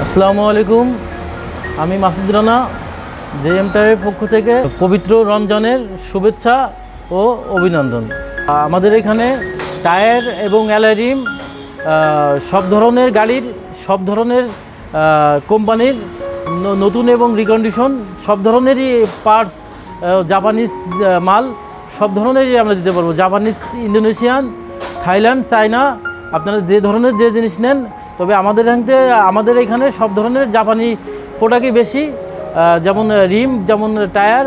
আসসালামু আলাইকুম, আমি মাসুদ রানা। জেএম টায়ারের পক্ষ থেকে পবিত্র রমজানের শুভেচ্ছা ও অভিনন্দন। আমাদের এখানে টায়ার এবং অ্যালয় রিম সব ধরনের গাড়ির, সব ধরনের কোম্পানির নতুন এবং রিকন্ডিশন সব ধরনেরই পার্টস, জাপানিজ মাল সব ধরনেরই আমরা দিতে পারবো। জাপানিজ, ইন্দোনেশিয়ান, থাইল্যান্ড, চায়না, আপনারা যে ধরনের যে জিনিস নেন। তবে আমাদের এখানে সব ধরনের জাপানি প্রোডাক্টই বেশি, যেমন রিম, যেমন টায়ার,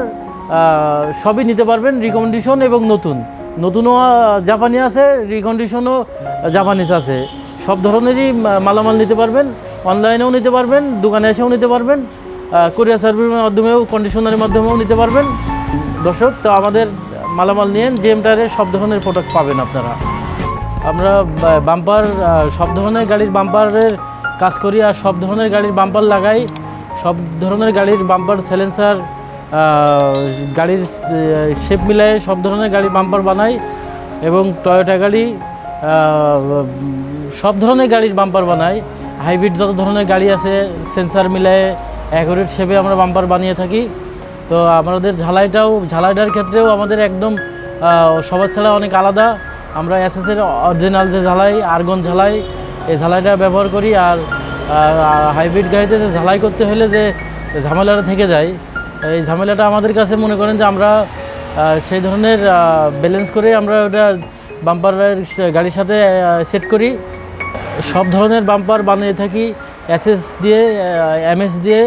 সবই নিতে পারবেন। রিকন্ডিশন এবং নতুনও জাপানি আছে, রিকন্ডিশনও জাপানিজ আছে। সব ধরনেরই মালামাল নিতে পারবেন। অনলাইনেও নিতে পারবেন, দোকানে এসেও নিতে পারবেন, কোরিয়ার সার্ভিসের মাধ্যমেও, কন্ডিশনারের মাধ্যমেও নিতে পারবেন। দর্শক, তো আমাদের মালামাল নিয়ে জেএম টায়ারের সব ধরনের প্রোডাক্ট পাবেন আপনারা। আমরা বাম্পার, সব ধরনের গাড়ির বাম্পারের কাজ করি, আর সব ধরনের গাড়ির বাম্পার লাগাই। সব ধরনের গাড়ির বাম্পার, সাইলেন্সার, গাড়ির শেপ মিলায়ে সব ধরনের গাড়ির বাম্পার বানাই। এবং টয়োটা গাড়ি, সব ধরনের গাড়ির বাম্পার বানাই। হাইব্রিড যত ধরনের গাড়ি আছে, সেন্সার মিলায়ে অ্যাকুরেট শেপে আমরা বাম্পার বানিয়ে থাকি। তো আমাদের ঝালাইটার ক্ষেত্রেও আমাদের একদম সবার ছাড়া অনেক আলাদা। আমরা এসএসের অরিজিনাল যে ঝালাই, আর্গন ঝালাই, এই ঝালাইটা ব্যবহার করি। আর হাইব্রিড গাড়িতে যে ঝালাই করতে হলে যে ঝামেলাটা থেকে যায়, এই ঝামেলাটা আমাদের কাছে মনে করেন যে আমরা সেই ধরনের ব্যালেন্স করে আমরা ওটা বাম্পারের গাড়ির সাথে সেট করি। সব ধরনের বাম্পার বানিয়ে থাকি এসএস দিয়ে, এমএস দিয়ে।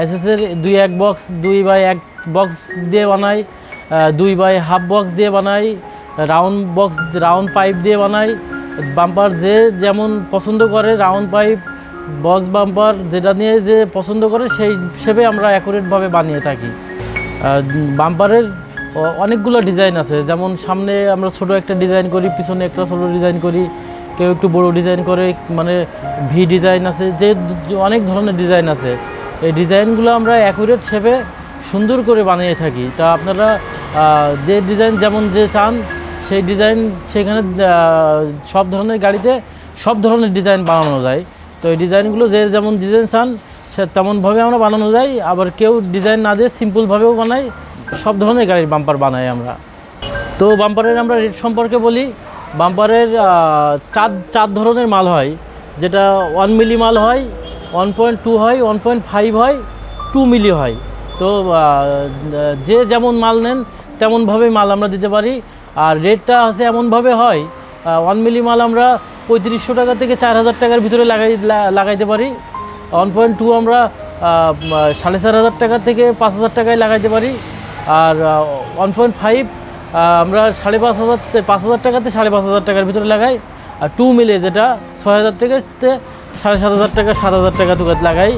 এসএসের 2/1 বক্স, 2/1 বক্স দিয়ে বানাই, 2/2 বক্স দিয়ে বানাই, রাউন্ড বক্স, রাউন্ড পাইপ দিয়ে বানাই। বাম্পার যে যেমন পছন্দ করে, রাউন্ড পাইপ, বক্স বাম্পার যেটা নিয়ে যে পছন্দ করে সেই হিসেবে আমরা অ্যাকুরেটভাবে বানিয়ে থাকি। বাম্পারের অনেকগুলো ডিজাইন আছে, যেমন সামনে আমরা ছোট একটা ডিজাইন করি, পিছনে একটা ছোট ডিজাইন করি, কেউ একটু বড় ডিজাইন করে, মানে ভি ডিজাইন আছে, যে অনেক ধরনের ডিজাইন আছে। এই ডিজাইনগুলো আমরা অ্যাকুরেট শেপে সুন্দর করে বানিয়ে থাকি। তা আপনারা যে ডিজাইন যেমন যে চান সেই ডিজাইন, সেখানে সব ধরনের গাড়িতে সব ধরনের ডিজাইন বানানো যায়। তো এই ডিজাইনগুলো যে যেমন ডিজাইন চান সে তেমনভাবে আমরা বানানো যায়। আবার কেউ ডিজাইন না দিয়ে সিম্পলভাবেও বানাই। সব ধরনের গাড়ির বাম্পার বানাই আমরা। তো বাম্পারের আমরা রেট সম্পর্কে বলি। বাম্পারের চার ধরনের মাল হয়, যেটা 1 মিলি মাল হয়, 1.2 হয়, 1.5 হয়, 2 মিলি হয়। তো যে যেমন মাল নেন তেমনভাবে মাল আমরা দিতে পারি। আর রেটটা আছে এমনভাবে হয়, 1 মিলি মাল আমরা 3500 টাকা থেকে 4000 টাকার ভিতরে লাগাইতে পারি। 1.2 আমরা 4500 টাকা থেকে 5000 টাকায় লাগাইতে পারি। আর 1.5 আমরা 5000 টাকাতে 5500 টাকার ভিতরে লাগাই। আর 2 মিলে যেটা 6000 থেকে 7500 টাকা, 7000 টাকা দুগাত লাগাই।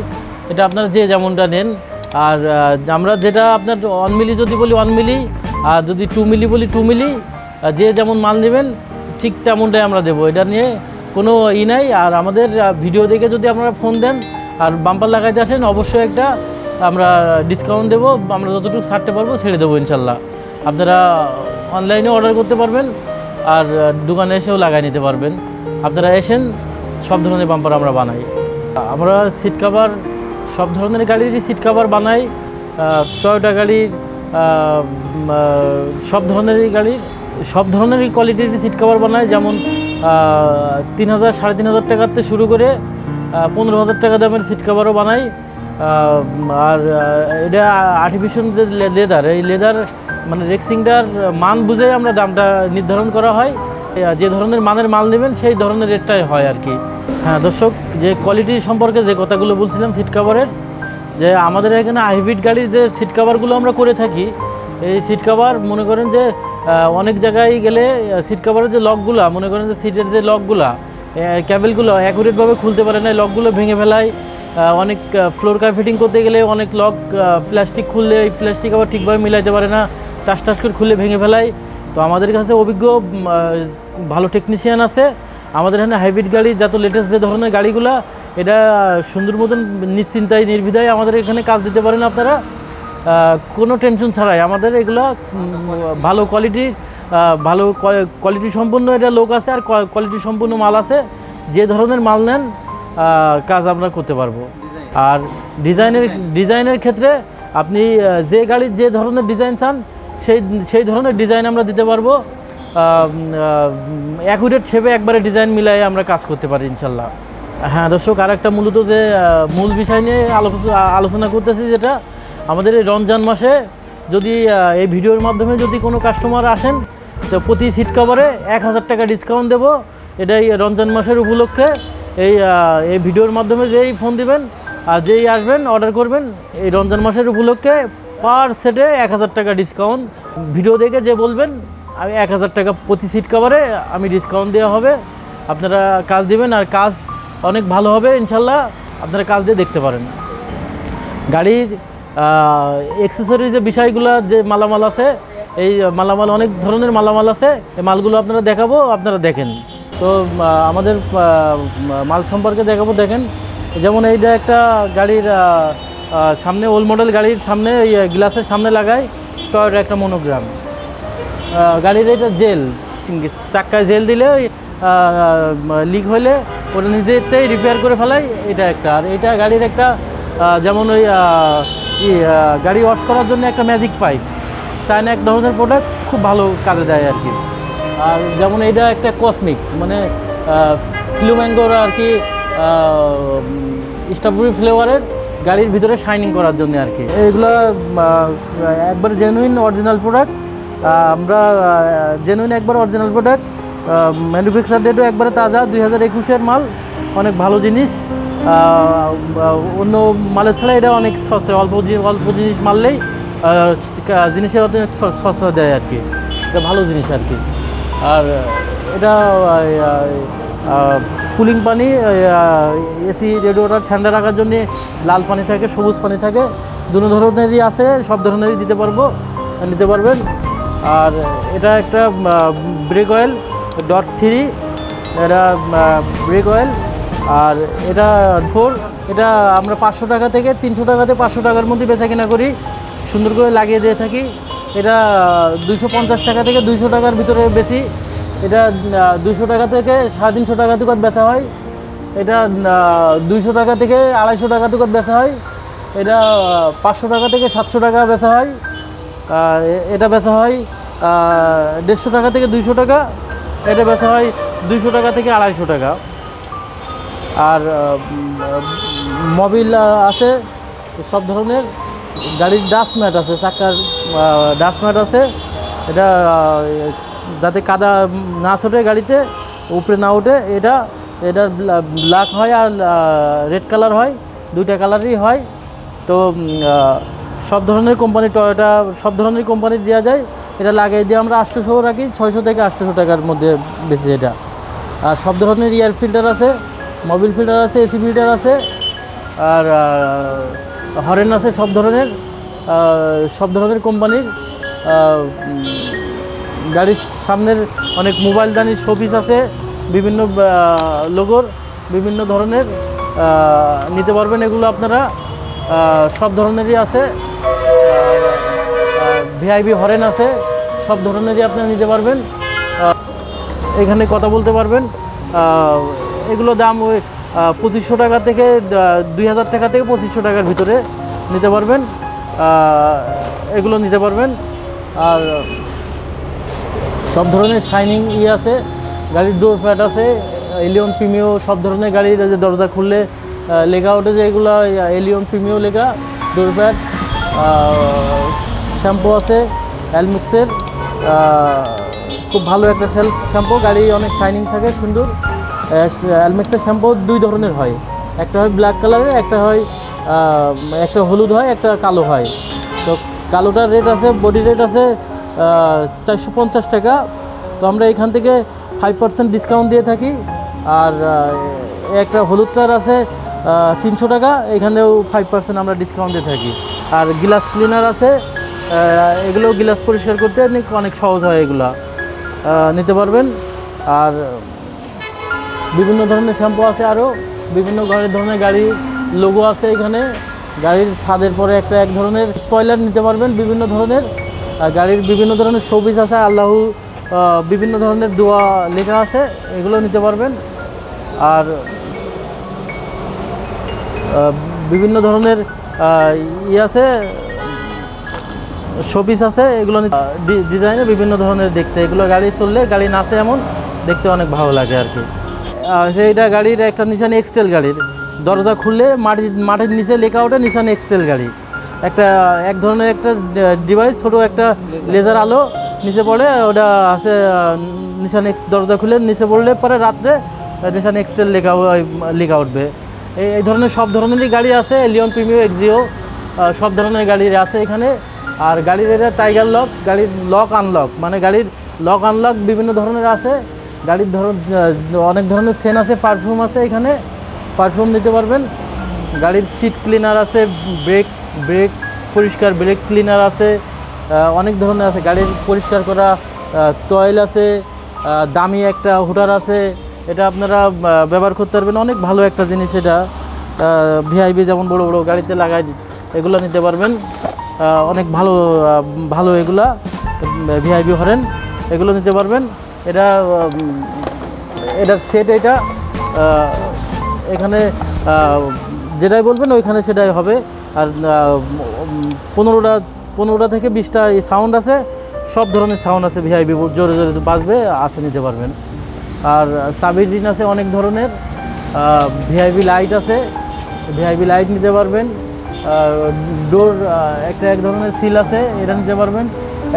এটা আপনারা যে যেমনটা নেন। আর আমরা যেটা আপনার 1 মিলি যদি বলি 1 মিলি, আর যদি 2 মিলি বলি 2 মিলি, যে যেমন মাল নেবেন ঠিক তেমনটাই আমরা দেবো। এটা নিয়ে কোনো নাই। আর আমাদের ভিডিও দেখে যদি আপনারা ফোন দেন আর বাম্পার লাগাইতে আসেন, অবশ্যই একটা আমরা ডিসকাউন্ট দেবো। আমরা যতটুকু ছাড়তে পারবো ছেড়ে দেবো ইনশাল্লাহ। আপনারা অনলাইনে অর্ডার করতে পারবেন, আর দোকানে এসেও লাগাই নিতে পারবেন। আপনারা এসেন, সব ধরনের বাম্পার আমরা বানাই। আমরা সিট কাভার, সব ধরনের গাড়িরই সিট কাভার বানাই। টয়োটা গাড়ির, সব ধরনেরই কোয়ালিটির সিট কাভার বানাই। যেমন 3000, 3500 টাকার থেকে শুরু করে 15000 টাকা দামের সিট কাভারও বানাই। আর এটা আর্টিফিশিয়াল যে লেদার, এই লেদার মানে রেক্সিংটার মান বুঝে আমরা দামটা নির্ধারণ করা হয়। যে ধরনের মানের মাল নেবেন সেই ধরনের রেটটাই হয় আর কি। হ্যাঁ দর্শক, যে কোয়ালিটি সম্পর্কে যে কথাগুলো বলছিলাম সিট কাভারের, যে আমাদের এখানে হাইব্রিড গাড়ির যে সিট কাভারগুলো আমরা করে থাকি, এই সিট কাভার মনে করেন যে অনেক জায়গায় গেলে সিট কাভারের যে লকগুলো, মনে করেন যে সিটের যে লকগুলা, ক্যাবেলগুলো অ্যাকুরেটভাবে খুলতে পারে না, লকগুলো ভেঙে ফেলায়। অনেক ফ্লোর কার ফিটিং করতে গেলে অনেক লক প্লাস্টিক খুললে এই প্লাস্টিক আবার ঠিকভাবে মিলাইতে পারে না, টাস করে খুলে ভেঙে ফেলায়। তো আমাদের কাছে অভিজ্ঞ ভালো টেকনিশিয়ান আছে। আমাদের এখানে হাইব্রিড গাড়ি যত লেটেস্ট যে ধরনের গাড়িগুলো, এটা সুন্দর মতন নিশ্চিন্তায় নির্ভীদায় আমাদের এখানে কাজ দিতে পারেন আপনারা, কোনো টেনশন ছাড়াই। আমাদের এগুলো ভালো কোয়ালিটির ভালো কোয়ালিটি সম্পন্ন এটা লোক আছে আর কোয়ালিটি সম্পন্ন মাল আছে। যে ধরনের মাল নেন কাজ আমরা করতে পারবো। আর ডিজাইনের ক্ষেত্রে আপনি যে গাড়ির যে ধরনের ডিজাইন চান সেই ধরনের ডিজাইন আমরা দিতে পারবো। অ্যাকুরেট শেপে একবারে ডিজাইন মিলাই আমরা কাজ করতে পারি ইনশাল্লাহ। হ্যাঁ দর্শক, আর একটা মূলত যে মূল বিষয় নিয়ে আলোচনা করতেছি, যেটা আমাদের এই রমজান মাসে যদি এই ভিডিওর মাধ্যমে যদি কোনো কাস্টমার আসেন তো প্রতি সিট কভারে 1000 টাকা ডিসকাউন্ট দেবো। এটাই রমজান মাসের উপলক্ষে এই ভিডিওর মাধ্যমে যেই ফোন দিবেন আর যেই আসবেন অর্ডার করবেন, এই রমজান মাসের উপলক্ষে পার সেটে 1000 টাকা ডিসকাউন্ট। ভিডিও দেখে যে বলবেন আমি 1000 টাকা প্রতি সিট কভারে আমি ডিসকাউন্ট দেওয়া হবে। আপনারা কাজ দিবেন আর কাজ অনেক ভালো হবে ইনশাল্লাহ। আপনারা কাজ দিয়ে দেখতে পারেন। গাড়ির অ্যাক্সেসরিজের বিষয়গুলো যে মালামাল আছে, এই মালামাল অনেক ধরনের মালামাল আছে। এই মালগুলো আপনারা দেখাবো, আপনারা দেখেন। তো আমাদের মাল সম্পর্কে দেখাবো, দেখেন। যেমন এইটা একটা গাড়ির সামনে ওল্ড মডেল গাড়ির সামনে এই গ্লাসের সামনে লাগায় টয়ের একটা মনোগ্রাম। গাড়ির এটা জেল, চাক্কায় জেল দিলে লিক হলে ওটা নিজেতেই রিপেয়ার করে ফেলাই, এটা একটা। আর এটা গাড়ির একটা যেমন ওই গাড়ি ওয়াশ করার জন্য একটা ম্যাজিক পাইপ, চায়না এক ধরনের প্রোডাক্ট, খুব ভালো কাজে দেয় আর কি। আর যেমন এইটা একটা কসমিক, মানে ফ্লুম্যাঙ্গোর আর কি স্ট্রবেরি ফ্লেভারের গাড়ির ভিতরে শাইনিং করার জন্য আর কি। এইগুলো একবার জেনুইন অরিজিনাল প্রোডাক্ট। আমরা জেনুইন একবার অরিজিনাল প্রোডাক্ট, ম্যানুফ্যাকচার ডেটও একবারে তাজা, 2021-এর মাল। অনেক ভালো জিনিস, অন্য মালের ছাড়া এটা অনেক সস্তা। অল্প জিনিস মারলেই জিনিসের অনেক সস্তা দেয় আর কি। এটা ভালো জিনিস আর কি। আর এটা কুলিং পানি, এসি রেডিওটা ঠান্ডা রাখার জন্য লাল পানি থাকে, সবুজ পানি থাকে, দুটো ধরনেরই আছে, সব ধরনেরই নিতে পারবেন। আর এটা একটা ব্রেক অয়েল .3, এটা ব্রেক অয়েল। আর এটা 4, এটা আমরা 500 টাকা থেকে 300 টাকাতে 500 টাকার মধ্যে বেচা কেনা করি, সুন্দর করে লাগিয়ে দিয়ে থাকি। এটা 250 টাকা থেকে 200 টাকার ভিতরে বেশি। এটা 200 টাকা থেকে 350 টাকা দোকান বেচা হয়। এটা 200 টাকা থেকে 250 টাকা দোকান বেচা হয়। এটা 500 টাকা থেকে 700 টাকা বেচা হয়। এটা বেচা হয় 150 টাকা থেকে 200 টাকা। এটা বেচা হয় 200 টাকা থেকে 250 টাকা। আর মোবিল আছে সব ধরনের। গাড়ির ডাস্ট ম্যাট আছে, চাকার ডাস্ট ম্যাট আছে। এটা যাতে কাদা না ছোটে, গাড়িতে উপরে না ওঠে, এটা ব্ল্যাক হয় আর রেড কালার হয়, দুইটা কালারই হয়। তো সব ধরনের কোম্পানি, টয়োটা সব ধরনের কোম্পানির দেওয়া যায়। এটা লাগিয়ে দিয়ে আমরা 800 রাখি, 600 থেকে 800 টাকার মধ্যে বেশি এটা। আর সব ধরনের এয়ার ফিল্টার আছে, মোবিল ফিল্টার আছে, এসি ফিল্টার আছে, আর হরেন আছে সব ধরনের কোম্পানির। গাড়ির সামনের অনেক মোবাইল দানির শোপিস আছে, বিভিন্ন লোগোর, বিভিন্ন ধরনের নিতে পারবেন। এগুলো আপনারা সব ধরনেরই আছে। ভিআইপি হরেন আছে, সব ধরনেরই আপনারা নিতে পারবেন। এখানে কথা বলতে পারবেন। এগুলো দাম ওই 2500 টাকা থেকে 2000 টাকা থেকে 2500 টাকার ভিতরে নিতে পারবেন। এগুলো নিতে পারবেন। আর সব ধরনের শাইনিং আছে, গাড়ির ডোর প্যাড আছে, এলিয়ন প্রিমিও, সব ধরনের গাড়ির যে দরজা খুললে লেখা ওঠে যে এগুলো এলিয়ন প্রিমিও লেখা ডোর প্যাড। শ্যাম্পু আছে অ্যালমিক্সের, খুব ভালো একটা শ্যাম্পু, গাড়ি অনেক শাইনিং থাকে, সুন্দর। অ্যালমিক্সের শ্যাম্পু 2 ধরনের হয়, একটা হয় ব্ল্যাক কালারের, একটা হলুদ হয়, একটা কালো হয়। তো কালোটার রেট আছে, বডি রেট আছে 450 টাকা। তো আমরা এখান থেকে 5% ডিসকাউন্ট দিয়ে থাকি। আর একটা হলুদটার আছে 300 টাকা, এখানেও 5% আমরা ডিসকাউন্ট দিয়ে থাকি। আর গ্লাস ক্লিনার আছে, এগুলো গ্লাস পরিষ্কার করতে অনেক সহজ হয়, এগুলা নিতে পারবেন। আর বিভিন্ন ধরনের শ্যাম্পু আছে, আরও বিভিন্ন ধরনের গাড়ির লোগো আছে এখানে। গাড়ির ছাদের পরে এক ধরনের স্পয়লার নিতে পারবেন, বিভিন্ন ধরনের। গাড়ির বিভিন্ন ধরনের শোপিস আছে, আল্লাহু বিভিন্ন ধরনের দোয়া লেখা আছে, এগুলো নিতে পারবেন। আর বিভিন্ন ধরনের আছে, শোপিস আছে, এগুলো ডিজাইনে বিভিন্ন ধরনের দেখতে, এগুলো গাড়ি চললে গাড়ি নাচে এমন দেখতে অনেক ভালো লাগে আর কি। সেইটা গাড়ির একটা নিশান এক্সটেল, গাড়ির দরজা খুললে মাটির নিচে লেখা ওঠে নিশান এক্সটেল গাড়ি। এক ধরনের একটা ডিভাইস, ছোট একটা লেজার আলো নিচে পড়ে, ওটা আছে নিশান দরজা খুলে নিচে পড়লে পরে রাত্রে নিশান এক্সটেল লেখা উঠবে। এই ধরনের সব ধরনেরই গাড়ি আছে, লিওন প্রিমিও, এক্সিও, সব ধরনের গাড়ি আছে এখানে। আর গাড়ির এটা টাইগার লক, গাড়ির লক আনলক, মানে গাড়ির লক আনলক বিভিন্ন ধরনের আছে। গাড়ির অনেক ধরনের সেন আছে, পারফিউম আছে, এখানে পারফিউম নিতে পারবেন। গাড়ির সিট ক্লিনার আছে, ব্রেক পরিষ্কার ব্রেক ক্লিনার আছে, অনেক ধরনের আছে। গাড়ির পরিষ্কার করা তয়েল আছে, দামি একটা হুটার আছে, এটা আপনারা ব্যবহার করতে পারবেন। অনেক ভালো একটা জিনিস এটা, ভিআইপি যেমন বড় বড় গাড়িতে লাগায়, এগুলো নিতে পারবেন। অনেক ভালো এগুলা ভিআইপি হরেন, এগুলো নিতে পারবেন। এটার সেট, এটা এখানে যেটাই বলবেন ওইখানে সেটাই হবে। আর 15টা থেকে 20টা এই সাউন্ড আছে, সব ধরনের সাউন্ড আছে, ভিআইপি জোরে জোরে বাজবে, আছে, নিতে পারবেন। আর চাবির রিং আছে অনেক ধরনের, ভিআইপি লাইট আছে, ভিআইপি লাইট নিতে পারবেন। ডোর এক ধরনের সিল আছে, এটা নিতে পারবেন।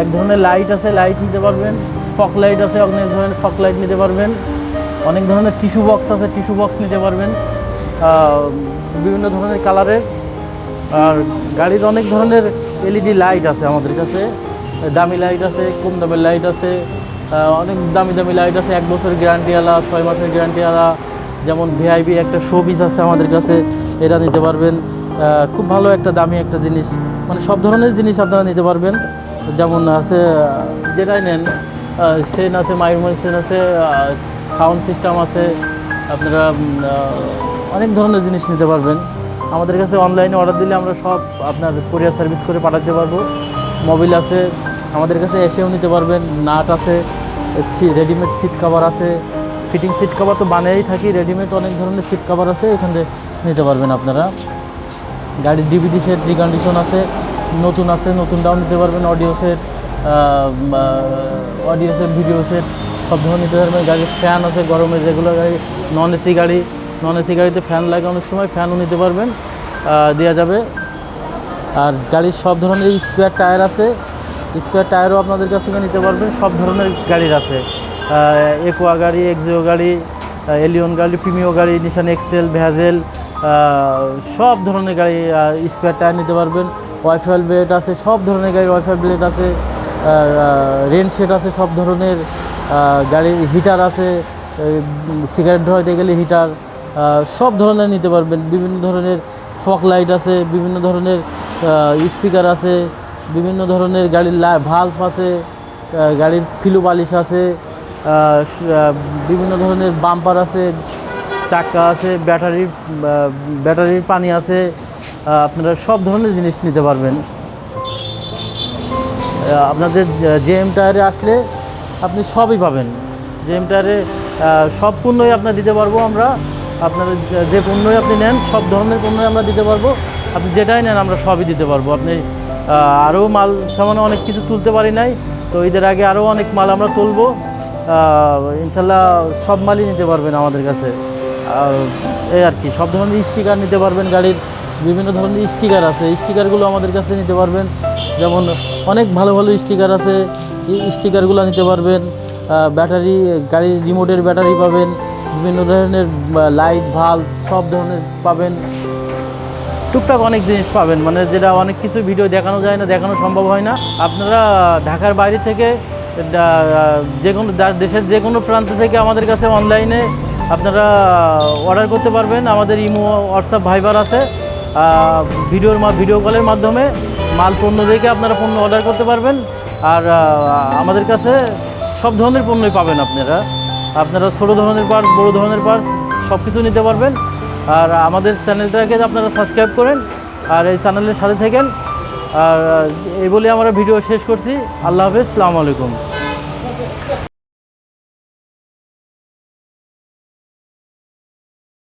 এক ধরনের লাইট আছে, লাইট নিতে পারবেন। ফক লাইট আছে, অনেক ধরনের ফক লাইট নিতে পারবেন। অনেক ধরনের টিস্যু বক্স আছে, টিস্যু বক্স নিতে পারবেন বিভিন্ন ধরনের কালারের। আর গাড়ির অনেক ধরনের এলইডি লাইট আছে আমাদের কাছে, দামি লাইট আছে, কম দামের লাইট আছে, অনেক দামি দামি লাইট আছে, 1 বছরের গ্যারান্টিওয়ালা, 6 মাসের গ্যারান্টিওয়ালা। যেমন ভিআইপি একটা শোপিস আছে আমাদের কাছে, এটা নিতে পারবেন। খুব ভালো একটা দামি একটা জিনিস, মানে সব ধরনের জিনিস আপনারা নিতে পারবেন। যেমন আছে, যেটাই নেন, সেন আছে, মাইরমেল সেন আছে, সাউন্ড সিস্টেম আছে, আপনারা অনেক ধরনের জিনিস নিতে পারবেন। আমাদের কাছে অনলাইনে অর্ডার দিলে আমরা সব আপনার কুরিয়ার সার্ভিস করে পাঠাতে পারবো। মোবিল আছে আমাদের কাছে, এসেও নিতে পারবেন। নাট আছে, রেডিমেড সিট কভার আছে, ফিটিং সিট কভার তো বানিয়েই থাকি, রেডিমেড অনেক ধরনের সিট কভার আছে, এখানে নিতে পারবেন আপনারা। গাড়ির ডিভিডি সেট রিকন্ডিশন আছে, নতুন আছে, নতুনটাও নিতে পারবেন। অডিও সেট, ভিডিও সেট সব ধরনের নিতে পারবেন। গাড়ির ফ্যান আছে, গরমের রেগুলার গাড়ি, নন এসি গাড়িতে ফ্যান লাগে অনেক সময়, ফ্যানও নিতে পারবেন, দেওয়া যাবে। আর গাড়ির সব ধরনের স্পেয়ার টায়ার আছে, স্পেয়ার টায়ারও আপনাদের কাছ থেকে নিতে পারবেন। সব ধরনের গাড়ির আছে, একোয়া গাড়ি, এক্সিও গাড়ি, এলিয়ন গাড়ি, প্রিমিও গাড়ি, নিশান এক্সটেল, ভ্যাজেল, সব ধরনের গাড়ি স্পেয়ার টায়ার নিতে পারবেন। ওয়াইফাই ব্লেড আছে, সব ধরনের গাড়ির ওয়াইফাই ব্লেড আছে, রেন শেড আছে, সব ধরনের গাড়ির হিটার আছে, সিগারেট ধরাইতে গেলে হিটার, সব ধরনের নিতে পারবেন। বিভিন্ন ধরনের ফক লাইট আছে, বিভিন্ন ধরনের স্পিকার আছে, বিভিন্ন ধরনের গাড়ির ভাল্ভ আছে, গাড়ির ফিলু বালিশ আছে, বিভিন্ন ধরনের বাম্পার আছে, চাকা আছে, ব্যাটারির পানি আছে, আপনারা সব ধরনের জিনিস নিতে পারবেন। আপনাদের জেএম টায়ারে আসলে আপনি সবই পাবেন। জেএম টায়ারে সব পণ্যই আপনার দিতে পারবো আমরা। আপনারা যে পণ্যই আপনি নেন, সব ধরনের পণ্যই আমরা দিতে পারবো। আপনি যেটাই নেন আমরা সবই দিতে পারবো। আপনি আরও মাল সামান্য অনেক কিছু তুলতে পারি নাই, তো ঈদের আগে আরও অনেক মাল আমরা তুলবো ইনশাল্লাহ। সব মালই নিতে পারবেন আমাদের কাছে। এই আর কি, সব ধরনের স্টিকার নিতে পারবেন। গাড়ির বিভিন্ন ধরনের স্টিকার আছে, স্টিকারগুলো আমাদের কাছে নিতে পারবেন। যেমন অনেক ভালো ভালো স্টিকার আছে, এই স্টিকারগুলো নিতে পারবেন। ব্যাটারি, গাড়ির রিমোটের ব্যাটারি পাবেন, বিভিন্ন ধরনের লাইট, ভাল্ব সব ধরনের পাবেন। টুকটাক অনেক জিনিস পাবেন, মানে যেটা অনেক কিছু ভিডিও দেখানো যায় না, দেখানো সম্ভব হয় না। আপনারা ঢাকার বাইরে থেকে, যে কোনো দেশের যে কোনো প্রান্ত থেকে আমাদের কাছে অনলাইনে আপনারা অর্ডার করতে পারবেন। আমাদের ইমো, হোয়াটসঅ্যাপ, ভাইবার আছে। ভিডিও কলের মাধ্যমে মাল পণ্য দেখে আপনারা পণ্য অর্ডার করতে পারবেন। আর আমাদের কাছে সব ধরনের পণ্যই পাবেন। আপনারা ছোটো ধরনের পার্স, বড়ো ধরনের পার্স সব কিছু নিতে পারবেন। আর আমাদের চ্যানেলটাকে আপনারা সাবস্ক্রাইব করেন আর এই চ্যানেলের সাথে থাকেন। আর এই বলে আমরা ভিডিও শেষ করছি। আল্লাহ হাফেজ, আসসালামু আলাইকুম।